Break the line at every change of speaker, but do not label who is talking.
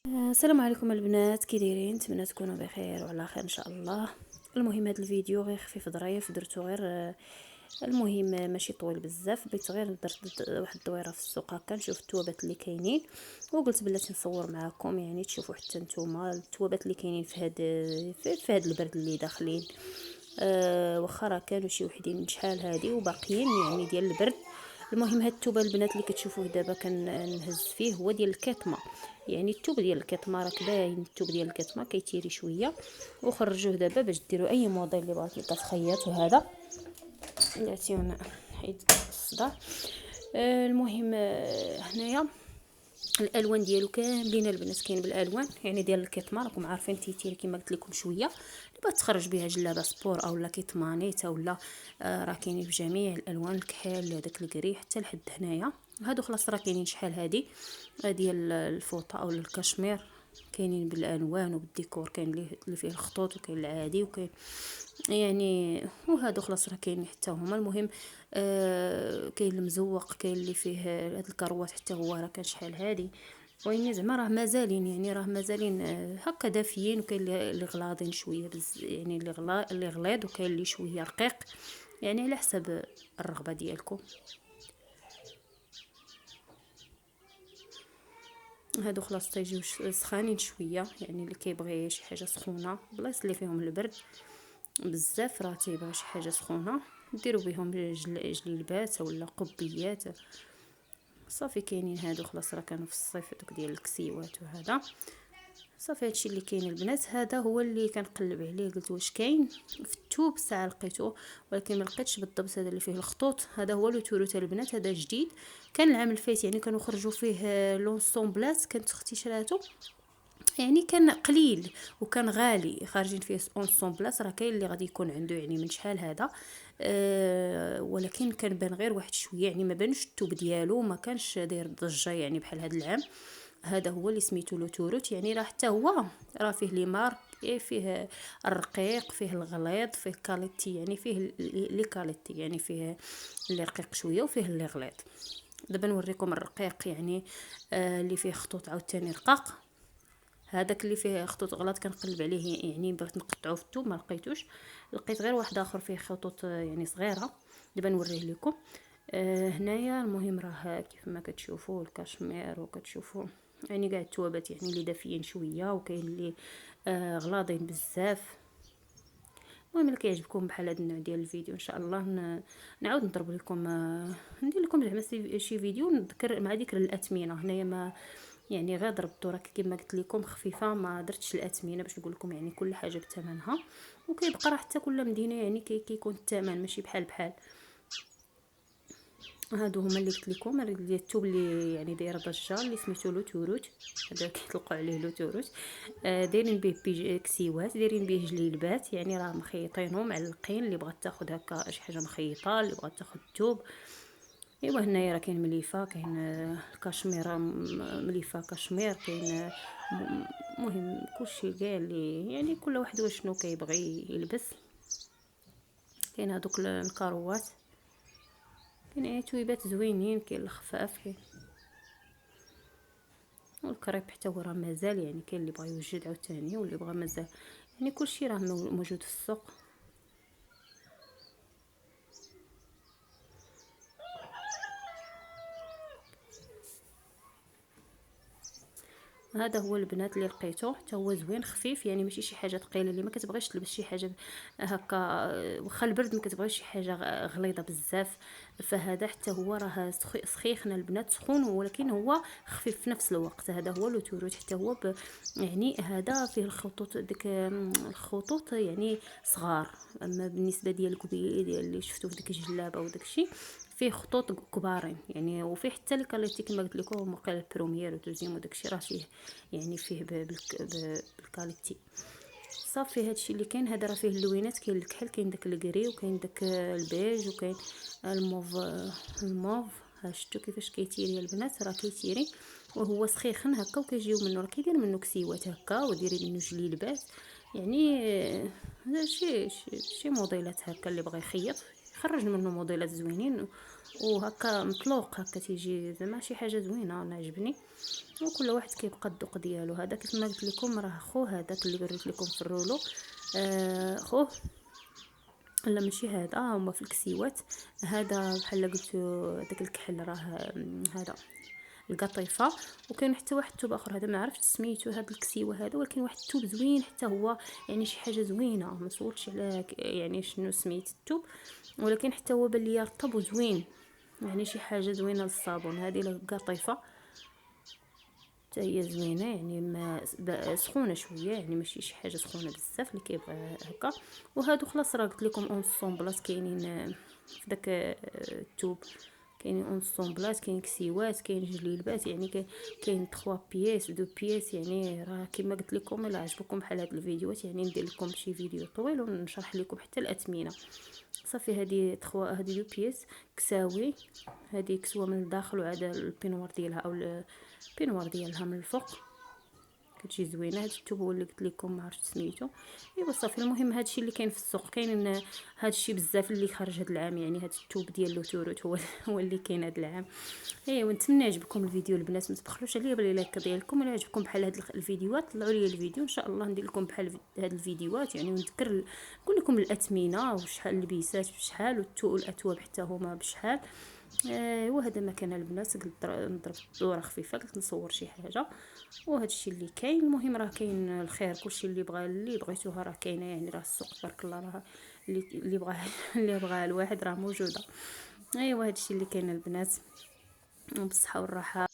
السلام عليكم البنات، كي دايرين؟ نتمنى تكونوا بخير وعلى خير ان شاء الله. المهم هذا الفيديو غير خفيف ظريف درتو غير المهم ماشي طويل بزاف، بغيت غير درت واحد الدويره في السوق هكا نشوف التوابات اللي كاينين، وقلت بلاتي نصور معكم يعني تشوفوا حتى نتوما التوابات اللي كاينين في هاد البرد اللي داخلين. واخا راه كانوا شي وحدين شحال هادي وباقيين يعني ديال البرد. المهم هاد التوبه البنات اللي كتشوفوه دابا كنهز فيه هو ديال الكتمه، يعني التوب ديال الكتمه راك باين التوب ديال الكتمه كيتيري شويه، وخرجوه دابا باش ديروا اي موديل اللي بغات كتخيط. وهذا نعطيونا حيد الصداع. المهم هنايا الالوان ديالو كاملين البنات كاين بالالوان، يعني ديال الكتمه راكم عارفين تيتيري كما قلت لكم شويه اللي بغات تخرج بها جلابه سبور اولا كيتمانيتا ولا راه كاينين بجميع الالوان، الكحل هذاك الكري حتى لحد هنايا. هادو خلاص راه كاينين شحال هادي ديال الفوطه او الكشمير، كاينين بالالوان وبالديكور، كاين اللي فيه الخطوط وكاين العادي وكاين يعني، وهادو خلاص راه كاين حتى هما. المهم كاين المزوق، كاين اللي فيه هاد الكروات حتى هو راه كان شحال هادي، ويني زعما راه مازالين يعني راه مازالين هكا دافيين، وكاين اللي غلاضين شويه يعني اللي غليظ، وكاين اللي شويه رقيق، يعني على حسب الرغبه ديالكم. هادو خلاص تيجيو سخانين شويه، يعني اللي كيبغي شي حاجه سخونه بلاص اللي فيهم البرد بزاف راه تيبغي شي حاجه سخونه ديروا بهم جليلبات ولا قبيات. صافي كاينين هادو خلاص راه كانوا في الصيف دوك ديال الكسيوات وهذا. صافي هادشي اللي كاين البنات، هذا هو اللي كنقلب عليه، قلت واش كاين في التوب ساعه لقيته، ولكن ما لقيتش بالضبط هذا اللي فيه الخطوط. هذا هو لو تورو البنات، هذا جديد كان العام الفايت، يعني كانوا خرجوا فيه لونسومبلات، كانت اختي شراتو، يعني كان قليل وكان غالي، خارجين فيه اونسومبلاس، راه كاين اللي غادي يكون عنده يعني من شحال هذا ولكن كان بان غير واحد شويه، يعني ما بانش التوب ديالو، ما كانش داير ضجه يعني بحال هذا العام. هذا هو اللي سميتو لو توروت، يعني راه حتى هو راه فيه لي مارك، فيه الرقيق، فيه الغليظ، فيه كاليتي، يعني فيه لي كاليتي، يعني فيه اللي رقيق شويه وفيه اللي غليظ. دابا نوريكم الرقيق، يعني اللي فيه خطوط عاوتاني رقاق. هذاك اللي فيه خطوط غلط كنقلب عليه، يعني بغيت نقطعو في الثوم ما لقيتوش، لقيت غير واحد اخر فيه خطوط يعني صغيره. دابا نوريه لكم. هنايا المهم راه كيف ما كتشوفوا الكاشمير، وكتشوفوا يعني كاع التوابات يعني اللي دافيين شويه، وكاين اللي غلاضين بزاف. المهم اللي كيعجبكم بحال هذا النوع ديال الفيديو ان شاء الله نعاود نضرب لكم ندير لكم زعما شي فيديو نذكر مع ذكر الاثمنه. هنايا ما يعني غير ضربت راه كما قلت لكم خفيفه، ما درتش الاثمنه باش نقول لكم يعني كل حاجه بثمنها، وكيبقى راه حتى كل مدينه يعني كيكون الثمن ماشي بحال بحال. هادو هما اللي قلت لكم ديال الثوب اللي يعني دايره ضجه، اللي سميتو لو توروت، هذا كيطلقوا عليه لو توروت. دايرين به كسيوات، دايرين به جليلبات، يعني راه مخيطينهم معلقين، اللي بغات تاخذ هكا شي حاجه مخيطه، اللي بغات تاخذ الثوب. ايوا هنايا راه كاين مليفه، كاين كاشميره مليفه كاشمير، كاين مهم كلشي كاع اللي يعني كل واحد وشنو كيبغي يلبس. كاين هذوك الكاروات، كاين تويبات زوينين، كاين الخفاف، كاين والكريب حتى هو راه مازال، يعني كاين اللي بغى يوجد عاوتاني واللي بغى مازال، يعني كلشي راه موجود في السوق. هذا هو البنات اللي لقيته، حتى هو زوين خفيف، يعني ماشي شي حاجه ثقيله اللي ما كتبغيش تلبس شي حاجه هكا واخا البرد ما كتبغيش شي حاجه غليظه بزاف. فهذا حتى هو راه سخيخنا البنات، سخون ولكن هو خفيف في نفس الوقت. هذا هو لو توروت، حتى هو يعني هذا فيه الخطوط ديك الخطوط يعني صغار، اما بالنسبه ديال اللي شفتو في ديك الجلابه وداك الشيء فيه خطوط كبارين يعني، وفيه حتى لي كاليتي كما قلت لكم وقيل البروميير ودوزيام وداكشي راه فيه يعني فيه بالكاليتي. صافي هادشي اللي كاين. هذا راه فيه اللوينات، كاين الكحل، كاين داك الكري، وكاين داك البيج، وكاين الموف. الموف ها شفتوا كيفاش كيتيري البنات، راه كيتيري وهو سخيخن هكا، وكيجيو منه راه كيدير منه كسيوات هكا، وديري منه جليلبات، يعني هذا شي موديلات هكا اللي بغى يخيط خرج منه موديلات زوينين، وهكا مطلوق هكا تيجي زعما شي حاجه زوينه، انا عجبني. وكل واحد كيبقى الذوق ديالو. هذا كيف ما قلت لكم راه خوه هذاك اللي وريت لكم في الرولو، خوه لا ماشي هذا، هما في الكسيوات. هذا بحال قلت داك الكحل راه هذا القطيفه. وكاين حتى واحد الثوب اخر هذا ما عرفتش سميتو، هذا الكسيوه هذا، ولكن واحد الثوب زوين حتى هو، يعني شي حاجه زوينه. ما سولتش على يعني شنو سميت الثوب، ولكن حتى هو بان ليا رطب وزوين، يعني شي حاجه زوينه للصابون. هذه القطيفه حتى هي زوينه، يعني ما سخونه شويه، يعني ماشي شي حاجه سخونه بزاف اللي كيبغى هكا. وهادو خلاص راه قلت لكم اون سومبلاص كاينين في داك الثوب، كاينين اون سومبلاص، كاين كسيوات، كاين جليلبات، يعني كاين 3 بياس 2 بياس. يعني راه كما قلت لكم الا عجبكم بحال هاد الفيديوهات يعني ندير لكم شي فيديو طويل ونشرح لكم حتى الاثمنه. صافي هذه 3 هذه 2 بياس كساوي، هذه كسوه من الداخل وعاد البينوار ديالها او البينوار ديالها من الفوق، كتجي زوينه. هذا الثوب هو اللي قلت لكم ما عرفت سميتو. ايوا صافي المهم هادشي اللي كاين في السوق، كاين هادشي بزاف اللي خرج هاد العام، يعني هاد الثوب ديال لوتوروت هو اللي كاين هاد العام. ايوا نتمنى يعجبكم الفيديو البنات، ما تبخلوش عليا باللايك ديالكم. الا عجبكم بحال هاد الفيديوهات طلعوا لي الفيديو ان شاء الله ندير لكم بحال هاد الفيديوهات، يعني ونذكر نقول لكم الاثمنه وشحال البيسات بشحال والاثواب حتى هما بشحال. وهذا ما كان البنات، قلت نضرب دوره خفيفه، قلت نصور شي حاجه. وهذا الشيء اللي كاين، المهم راه كاين الخير، كلشي اللي بغى اللي بغيتوها راه كاينه، يعني راه السوق تبارك الله راه اللي بغى اللي بغى الواحد راه موجوده. ايوا هذا الشيء اللي كاين البنات، وبالصحه والراحه.